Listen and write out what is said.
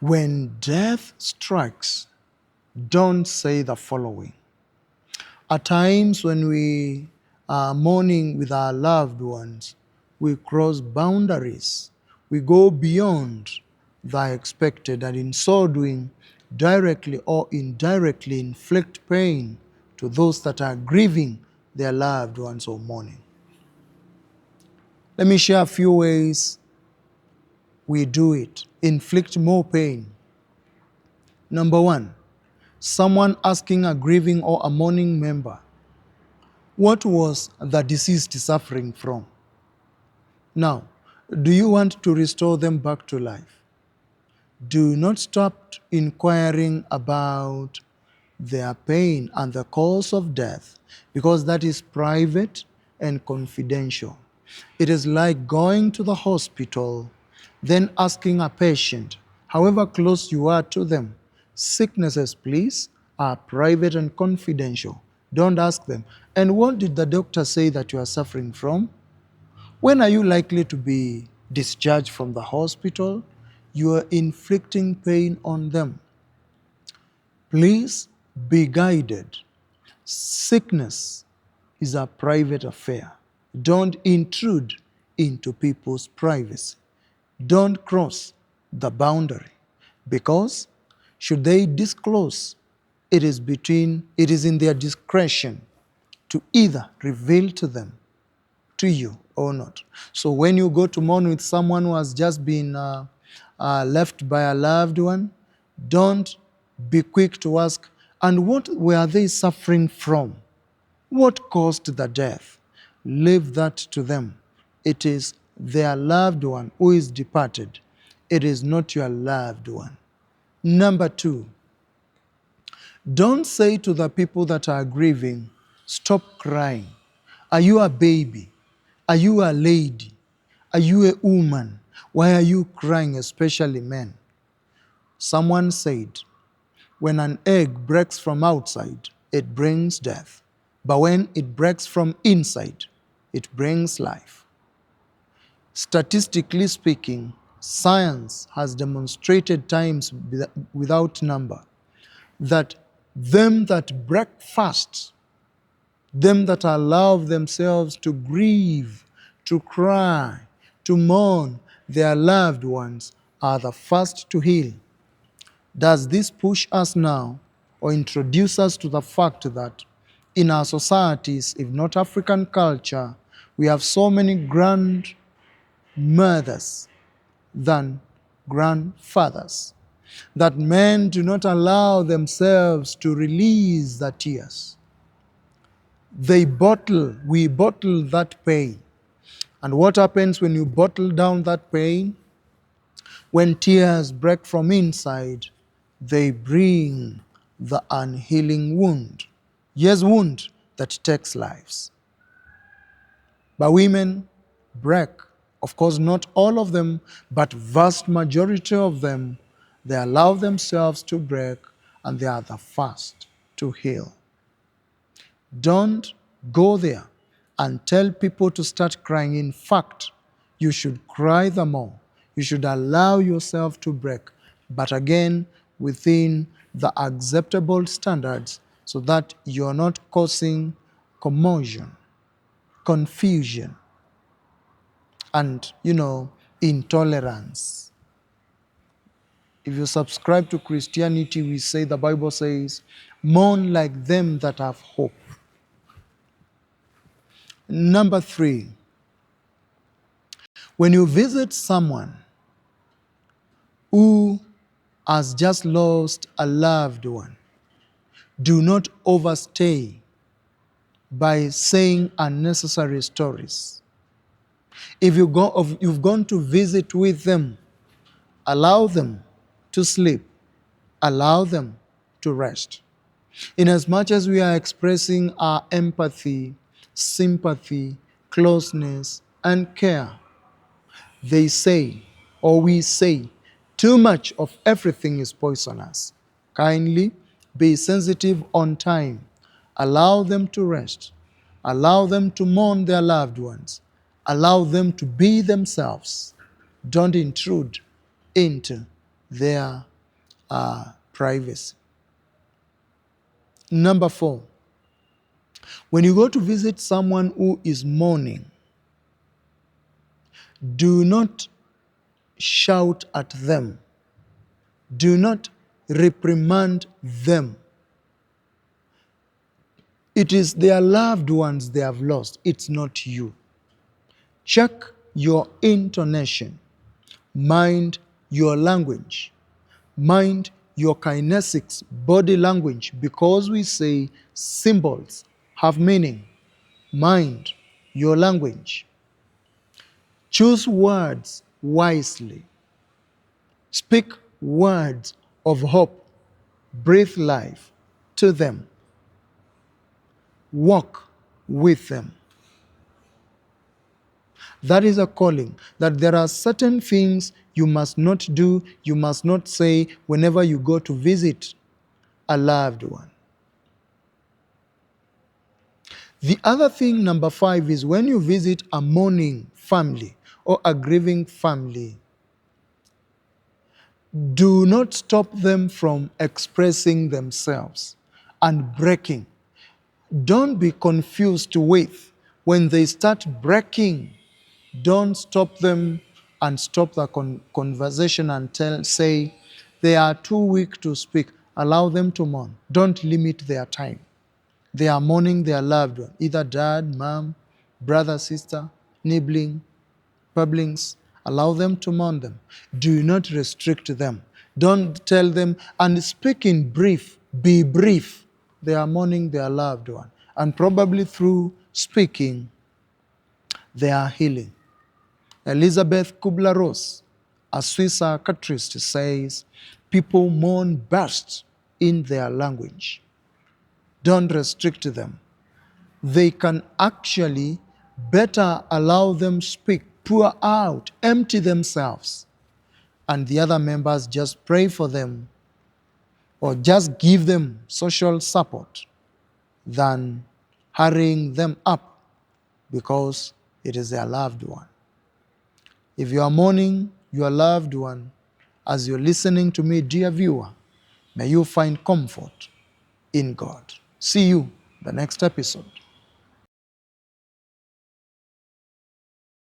When death strikes, don't say the following. At times when we are mourning with our loved ones, we cross boundaries. We go beyond the expected, and in so doing, directly or indirectly inflict pain to those that are grieving their loved ones or mourning. Let me share a few ways we do it. Inflict more pain. Number one, someone asking a grieving or a mourning member, what was the deceased suffering from? Now, do you want to restore them back to life? Do not stop inquiring about their pain and the cause of death, because that is private and confidential. It is like going to the hospital, then asking a patient, however close you are to them, sicknesses, please, are private and confidential. Don't ask them. And what did the doctor say that you are suffering from? When are you likely to be discharged from the hospital? You are inflicting pain on them. Please be guided. Sickness is a private affair. Don't intrude into people's privacy. Don't cross the boundary, because should they disclose, it is in their discretion to either reveal to them, to you, or not. So when you go to mourn with someone who has just been left by a loved one, don't be quick to ask, and what were they suffering from? What caused the death? Leave that to them. It is their loved one who is departed. It is not your loved one. Number two, don't say to the people that are grieving, stop crying. Are you a baby? Are you a lady? Are you a woman? Why are you crying, especially men? Someone said, when an egg breaks from outside, it brings death. But when it breaks from inside, it brings life. Statistically speaking, science has demonstrated times without number that them that break fast, them that allow themselves to grieve, to cry, to mourn their loved ones, are the first to heal. Does this push us now or introduce us to the fact that in our societies, if not African culture, we have so many grandmothers than grandfathers, that men do not allow themselves to release the tears. We bottle that pain. And what happens when you bottle down that pain? When tears break from inside, they bring the unhealing wound. Yes, wound that takes lives. But women break. Of course, not all of them, but vast majority of them, they allow themselves to break, and they are the first to heal. Don't go there and tell people to start crying. In fact, you should cry the more. You should allow yourself to break, but again, within the acceptable standards, so that you're not causing commotion, confusion, and, intolerance. If you subscribe to Christianity, the Bible says, mourn like them that have hope. Number three, when you visit someone who has just lost a loved one, do not overstay by saying unnecessary stories. If you've gone to visit with them, allow them to sleep, allow them to rest. Inasmuch as we are expressing our empathy, sympathy, closeness, and care, we say, too much of everything is poisonous. Kindly be sensitive on time. Allow them to rest. Allow them to mourn their loved ones. Allow them to be themselves. Don't intrude into their privacy. Number 4, when you go to visit someone who is mourning, do not shout at them. Do not reprimand them. It is their loved ones they have lost. It's not you. Check your intonation. Mind your language. Mind your kinesics, body language, because we say symbols have meaning. Mind your language. Choose words wisely. Speak words of hope. Breathe life to them. Walk with them. That is a calling, that there are certain things you must not do, you must not say whenever you go to visit a loved one. The other thing, number 5, is when you visit a mourning family or a grieving family, do not stop them from expressing themselves and breaking. Don't be confused with when they start breaking. Don't stop them and stop the conversation and say they are too weak to speak. Allow them to mourn. Don't limit their time. They are mourning their loved one, either dad, mom, brother, sister, nibbling, publics. Allow them to mourn them. Do not restrict them. Don't tell them, and speak in brief, be brief. They are mourning their loved one. And probably through speaking, they are healing. Elizabeth Kubler-Ross, a Swiss psychiatrist, says people mourn best in their language. Don't restrict them. They can actually better allow them speak, pour out, empty themselves, and the other members just pray for them or just give them social support than hurrying them up because it is their loved one. If you are mourning your loved one, as you're listening to me, dear viewer, may you find comfort in God. See you the next episode.